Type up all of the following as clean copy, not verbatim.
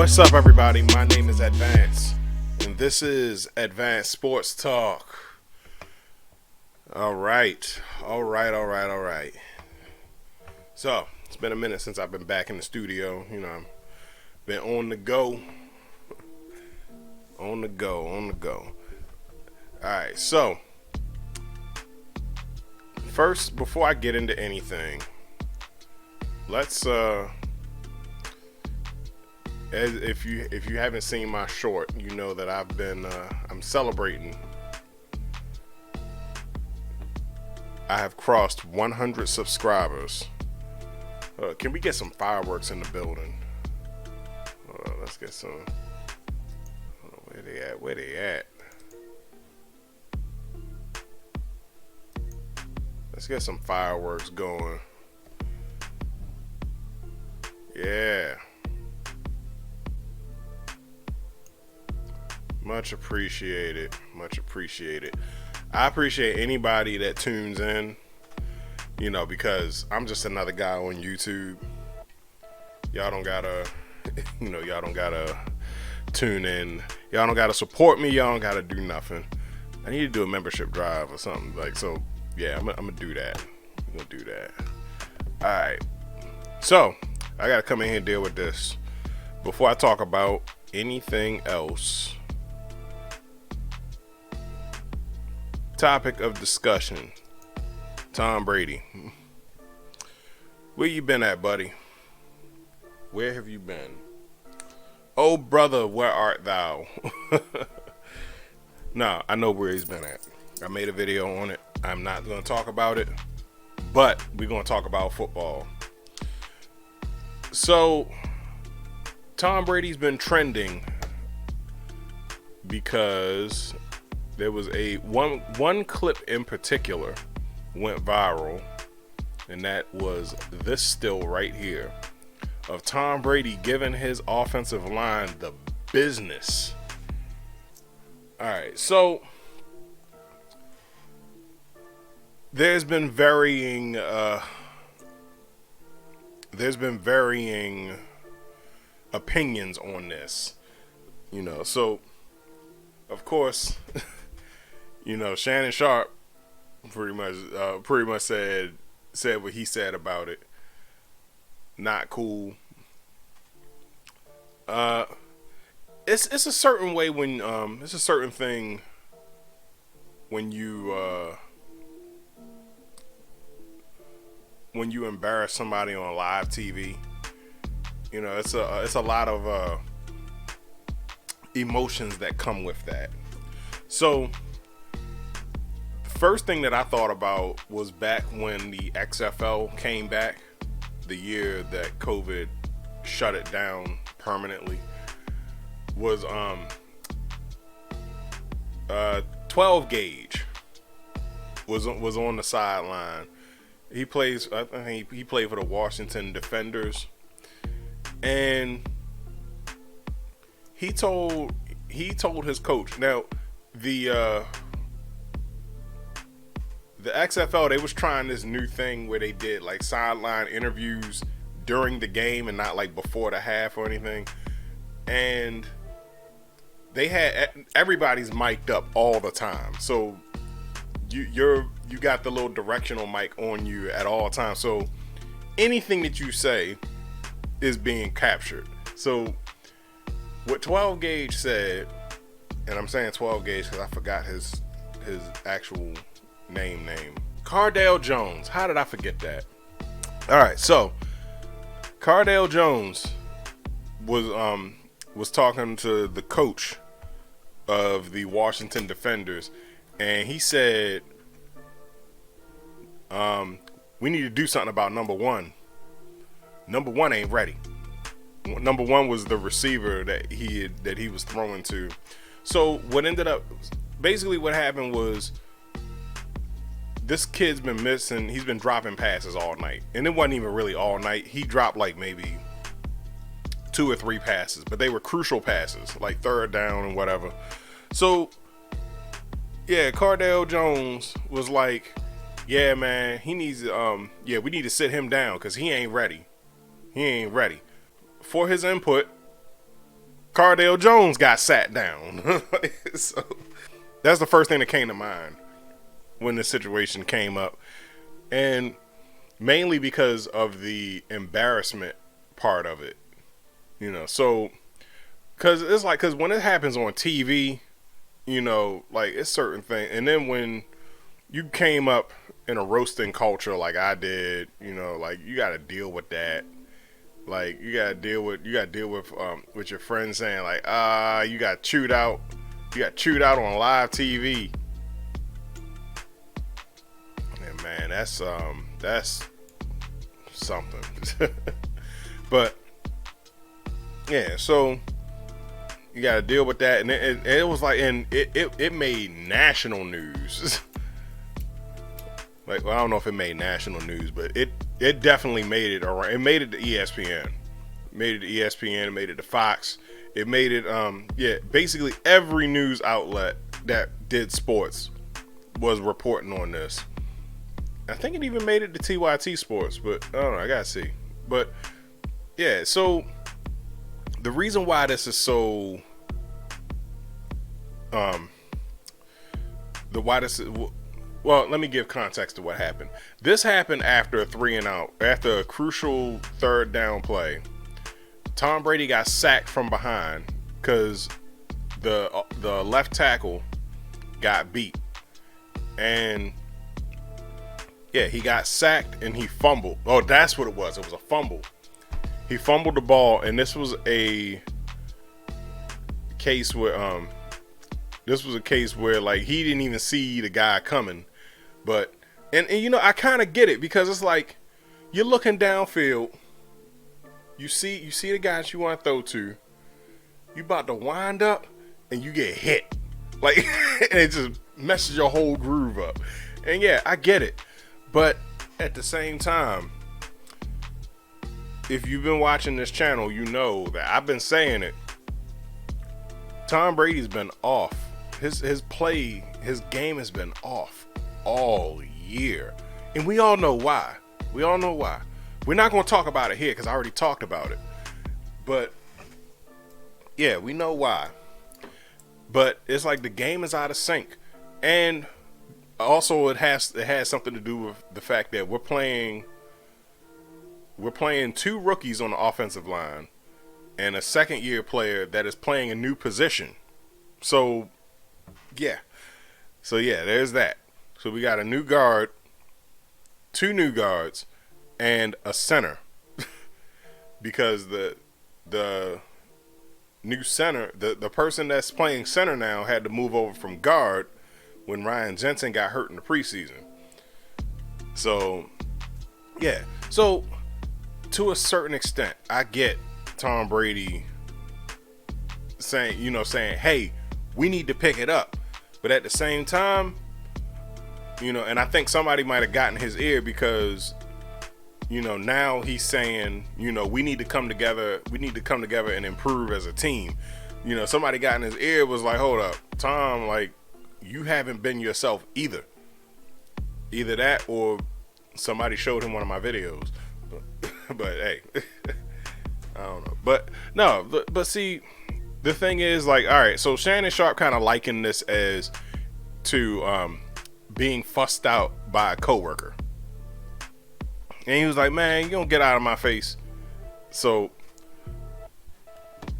What's up, everybody? My name is Advance, and this is Advanced Sports Talk. All right. So, it's been a minute since I've been back in the studio. I've been on the go. On the go. All right, so, first, before I get into anything, let's, if you haven't seen my short, you know that I'm celebrating. I have crossed 100 subscribers. Can we get some fireworks in the building? Let's get some. Where they at? Let's get some fireworks going. Yeah. Much appreciated. I appreciate anybody that tunes in, because I'm just another guy on YouTube. Y'all don't gotta tune in. Y'all don't gotta support me. Y'all don't gotta do nothing. I need to do a membership drive or something. Yeah, I'm gonna do that. Alright. So, I gotta come in here and deal with this. Before I talk about anything else, topic of discussion: Tom Brady. Where you been at, buddy? Where have you been? Oh, brother, where art thou? Nah, I know where he's been at. I made a video on it. I'm not going to talk about it, but we're going to talk about football. So, Tom Brady's been trending because there was one clip in particular went viral, and that was this still right here of Tom Brady giving his offensive line the business. All right, so there's been varying opinions on this, so of course Shannon Sharp pretty much said what he said about it. Not cool. It's a certain way when it's a certain thing when you embarrass somebody on live TV. It's a lot of emotions that come with that. So first thing that I thought about was back when the XFL came back, the year that COVID shut it down permanently, was 12 Gauge was on the sideline. I think he played for the Washington Defenders, and he told his coach. Now the XFL, they was trying this new thing where they did like sideline interviews during the game and not like before the half or anything. And they had everybody's mic'd up all the time. So you got the little directional mic on you at all times. So anything that you say is being captured. So what 12 Gauge said, and I'm saying 12 Gauge because I forgot his actual name. Cardale Jones. How did I forget that? All right, so Cardale Jones was talking to the coach of the Washington Defenders, and he said, we need to do something about number one. Number one ain't ready. Number one was the receiver that he was throwing to. So what happened was, this kid's been missing. He's been dropping passes all night. And it wasn't even really all night. He dropped like maybe 2 or 3 passes, but they were crucial passes, like third down and whatever. So, yeah, Cardale Jones was like, yeah, man, he needs, we need to sit him down because he ain't ready. For his input, Cardale Jones got sat down. So that's the first thing that came to mind when this situation came up. And mainly because of the embarrassment part of it. So because it's like, because when it happens on TV, like it's certain thing. And then when you came up in a roasting culture like I did, like you got to deal with that. Like you got to deal with your friends saying like, you got chewed out on live TV. And man, that's something. But yeah, so you got to deal with that, and it was like, and it made national news. Like, well, I don't know if it made national news, but it definitely made it around. It made it to ESPN. It made it to Fox. It made it, basically every news outlet that did sports was reporting on this. I think it even made it to TYT Sports, but I don't know, I gotta see. But yeah, so the reason why this is so, well, let me give context to what happened. This happened after a 3-and-out, after a crucial third down play. Tom Brady got sacked from behind because the left tackle got beat. And yeah, he got sacked and he fumbled. Oh, that's what it was. It was a fumble. He fumbled the ball, and this was a case where like he didn't even see the guy coming. But and I kind of get it, because it's like you're looking downfield, you see the guys you want to throw to, you about to wind up and you get hit, like, and it just messes your whole groove up. And yeah, I get it, but at the same time, if you've been watching this channel, you know that I've been saying it. Tom Brady's been off. His game has been off all year. And we all know why. We're not going to talk about it here because I already talked about it. But yeah, we know why. But it's like the game is out of sync. And also it has something to do with the fact that we're playing two rookies on the offensive line and a second-year player that is playing a new position. So yeah, there's that. So we got a new guard, two new guards, and a center. Because the new center, the person that's playing center now had to move over from guard when Ryan Jensen got hurt in the preseason. So yeah, so to a certain extent, I get Tom Brady saying, hey, we need to pick it up. But at the same time, and I think somebody might have gotten his ear, because, now he's saying, we need to come together. We need to come together and improve as a team. Somebody got in his ear, was like, hold up, Tom, like, you haven't been yourself either. Either that, or somebody showed him one of my videos. But hey, I don't know. But no, but see, the thing is, like, all right, so Shannon Sharp kind of likened this as to being fussed out by a coworker. And he was like, man, you don't get out of my face. So,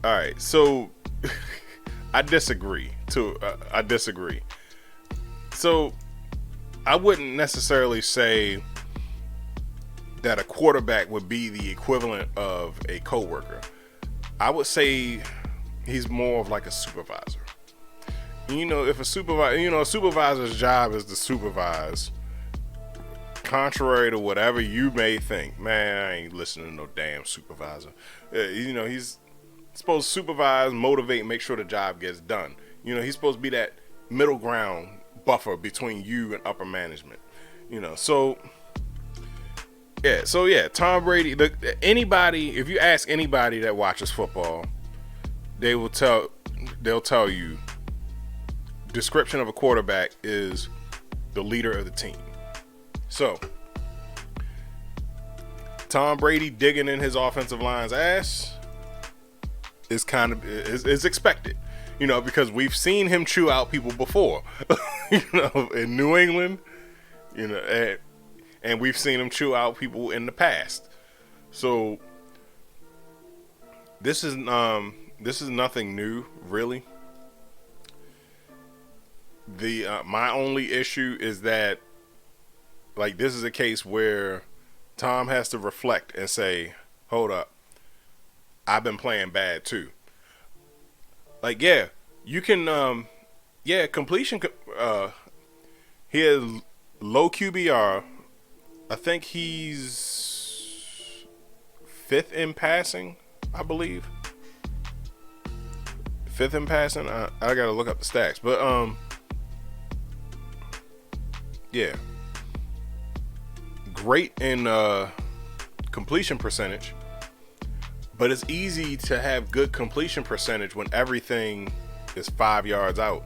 all right, so I disagree. I disagree. So I wouldn't necessarily say that a quarterback would be the equivalent of a coworker. I would say he's more of like a supervisor. If a supervisor's job is to supervise, contrary to whatever you may think. Man, I ain't listening to no damn supervisor. He's supposed to supervise, motivate, make sure the job gets done. He's supposed to be that middle ground buffer between you and upper management. So yeah, Tom Brady. If you ask anybody that watches football, they'll tell you, description of a quarterback is the leader of the team. So Tom Brady digging in his offensive line's ass, is expected, because we've seen him chew out people before, in New England, and we've seen him chew out people in the past. So this is nothing new, really. The my only issue is that, like, this is a case where Tom has to reflect and say, hold up, I've been playing bad too. Like, yeah, you can, completion, he has low QBR. I think he's fifth in passing, I believe. Fifth in passing. I gotta look up the stats, but yeah, great in completion percentage. But it's easy to have good completion percentage when everything is 5 yards out.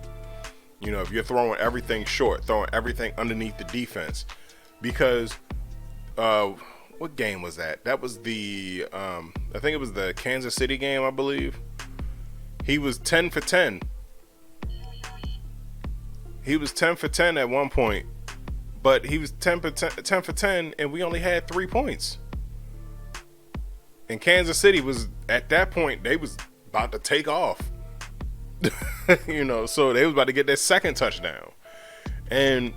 If you're throwing everything short, throwing everything underneath the defense. Because, what game was that? That was the, I think it was the Kansas City game, I believe. He was 10 for 10. He was 10 for 10 at one point. But he was 10 for 10, and we only had 3 points. And Kansas City was, at that point, they was about to take off. So they was about to get their second touchdown. And,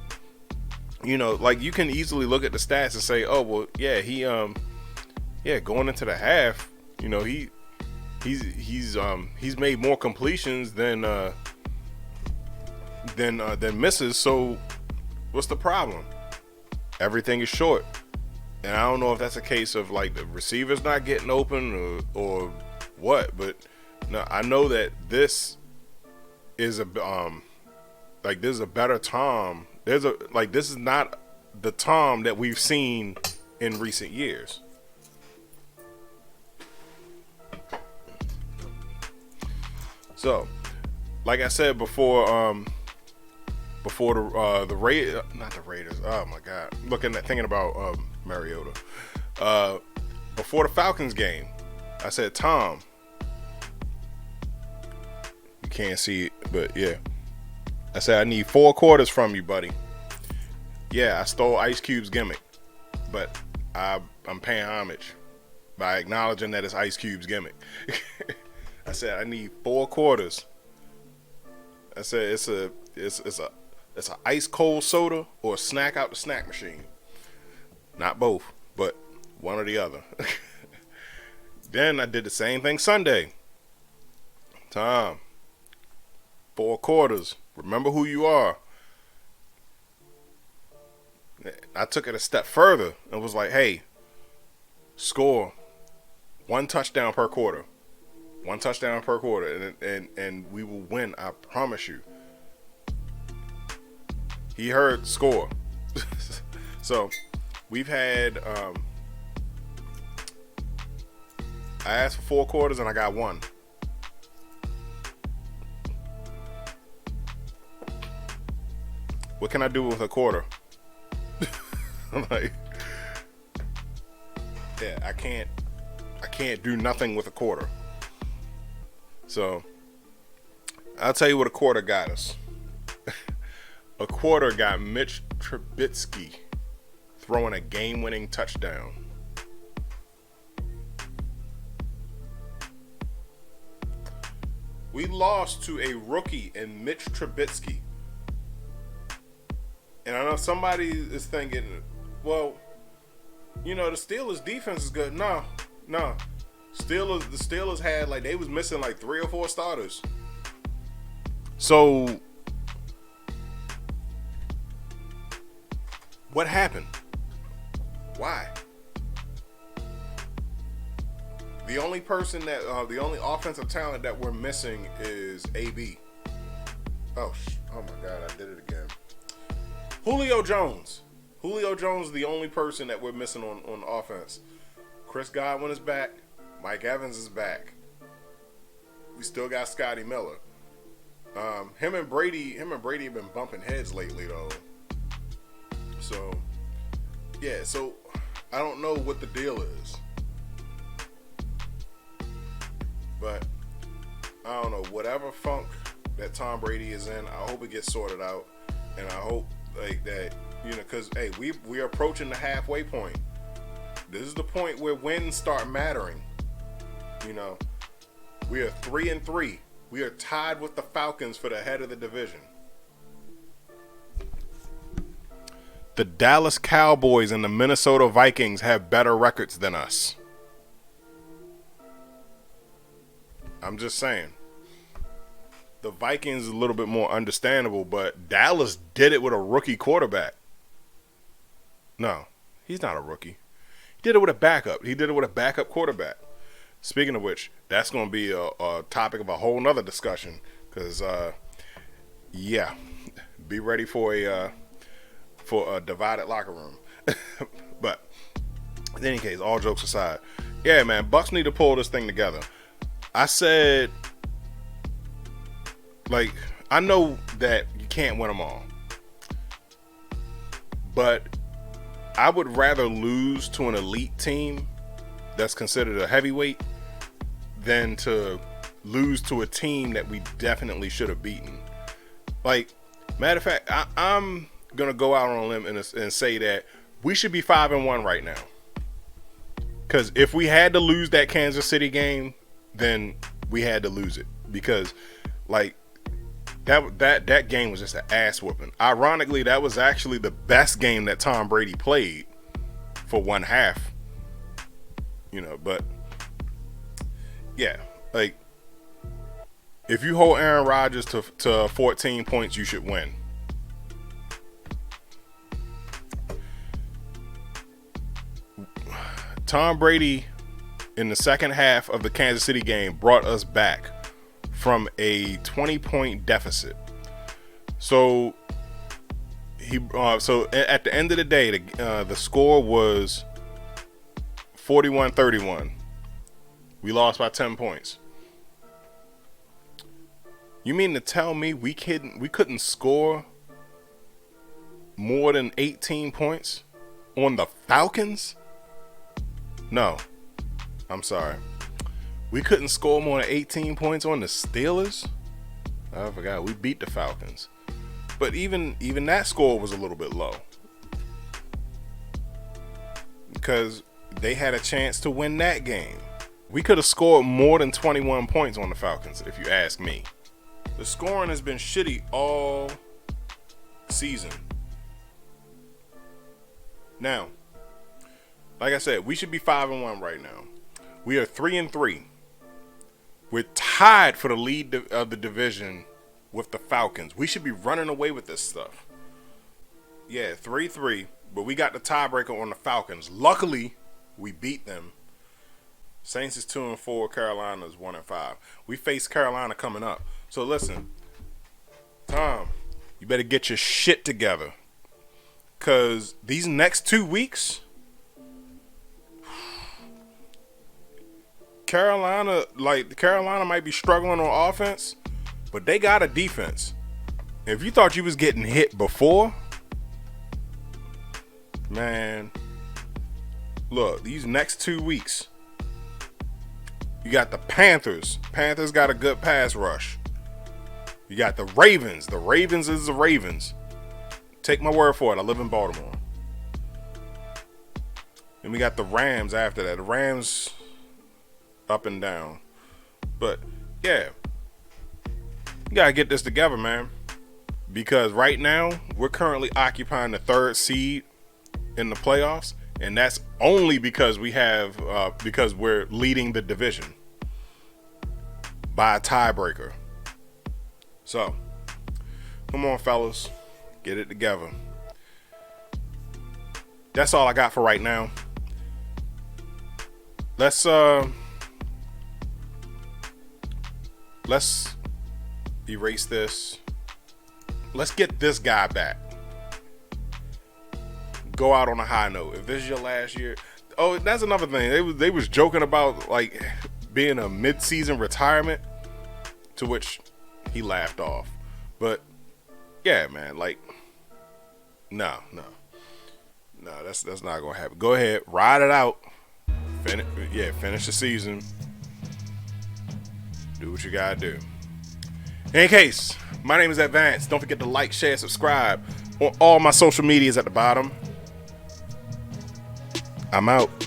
like, you can easily look at the stats and say, oh, well, yeah, he, going into the half, he's made more completions than misses. So what's the problem? Everything is short. And I don't know if that's a case of, like, the receivers not getting open or what, but no, I know that this is a this is a better Tom. This is not the Tom that we've seen in recent years. So, like I said before the Raiders. Oh my God, thinking about Mariota. Before the Falcons game, I said, Tom, you can't see it, but yeah, I said, I need 4 quarters from you, buddy. Yeah, I stole Ice Cube's gimmick, but I'm paying homage by acknowledging that it's Ice Cube's gimmick. I said, I need 4 quarters. I said, it's a ice cold soda or a snack out the snack machine. Not both, but one or the other. Then I did the same thing Sunday. Tom, 4 quarters. Remember who you are. I took it a step further and was like, hey, score 1 touchdown per quarter. 1 touchdown per quarter, and we will win, I promise you. He heard score. So we've had I asked for 4 quarters and I got 1. What can I do with a quarter? I'm like, yeah, I can't do nothing with a quarter. So I'll tell you what a quarter got us. A quarter got Mitch Trubisky throwing a game-winning touchdown. We lost to a rookie in Mitch Trubisky. And I know somebody is thinking, well, the Steelers defense is good. No. The Steelers had, like, they was missing like 3 or 4 starters. So what happened? Why? The only person that, the only offensive talent that we're missing is AB. Oh my God, I did it again. Julio Jones. Julio Jones is the only person that we're missing on offense. Chris Godwin is back. Mike Evans is back. We still got Scotty Miller. Him and Brady have been bumping heads lately, though. So, yeah. So, I don't know what the deal is. But I don't know, whatever funk that Tom Brady is in, I hope it gets sorted out, and I hope like that, because hey, we're approaching the halfway point. This is the point where wins start mattering. We are 3-3. We are tied with the Falcons for the head of the division. The Dallas Cowboys and the Minnesota Vikings have better records than us. I'm just saying. The Vikings is a little bit more understandable, but Dallas did it with a rookie quarterback. No, he's not a rookie. He did it with a backup. He did it with a backup quarterback. Speaking of which, that's going to be a topic of a whole nother discussion. Because, yeah, be ready for a divided locker room. But in any case, all jokes aside, yeah, man, Bucs need to pull this thing together. I said, like, I know that you can't win them all, but I would rather lose to an elite team that's considered a heavyweight than to lose to a team that we definitely should have beaten. Like, matter of fact, I'm gonna go out on a limb and say that we should be 5-1 right now. Because if we had to lose that Kansas City game, then we had to lose it. Because, like, that game was just an ass whooping. Ironically, that was actually the best game that Tom Brady played for one half. But yeah, like, if you hold Aaron Rodgers to 14 points, you should win. Tom Brady in the second half of the Kansas City game brought us back from a 20-point deficit. So at the end of the day, the score was 41-31. We lost by 10 points. You mean to tell me we couldn't score more than 18 points on the Falcons? No. I'm sorry. We couldn't score more than 18 points on the Steelers? I forgot. We beat the Falcons. But even that score was a little bit low. Because they had a chance to win that game. We could have scored more than 21 points on the Falcons, if you ask me. The scoring has been shitty all season. Now, like I said, we should be 5-1 right now. We are 3-3. We're tied for the lead of the division with the Falcons. We should be running away with this stuff. Yeah, 3-3, but we got the tiebreaker on the Falcons. Luckily, we beat them. Saints is 2-4. Carolina is 1-5. We face Carolina coming up. So listen, Tom, you better get your shit together, cause these next 2 weeks, Carolina might be struggling on offense, but they got a defense. If you thought you was getting hit before, man, look, these next 2 weeks, you got the Panthers. Panthers got a good pass rush. You got the Ravens. The Ravens is the Ravens. Take my word for it. I live in Baltimore. And we got the Rams after that. The Rams up and down. But, yeah. You got to get this together, man. Because right now, we're currently occupying the 3rd seed in the playoffs. And that's only because because we're leading the division by a tiebreaker. So, come on, fellas, get it together. That's all I got for right now. Let's erase this. Let's get this guy back. Go out on a high note. If this is your last year, oh, that's another thing. They was joking about like being a mid-season retirement, to which he laughed off. But yeah, man, like no, that's not gonna happen. Go ahead, ride it out. Finish the season. Do what you gotta do. In any case, my name is Advance. Don't forget to like, share, subscribe on all my social medias at the bottom. I'm out.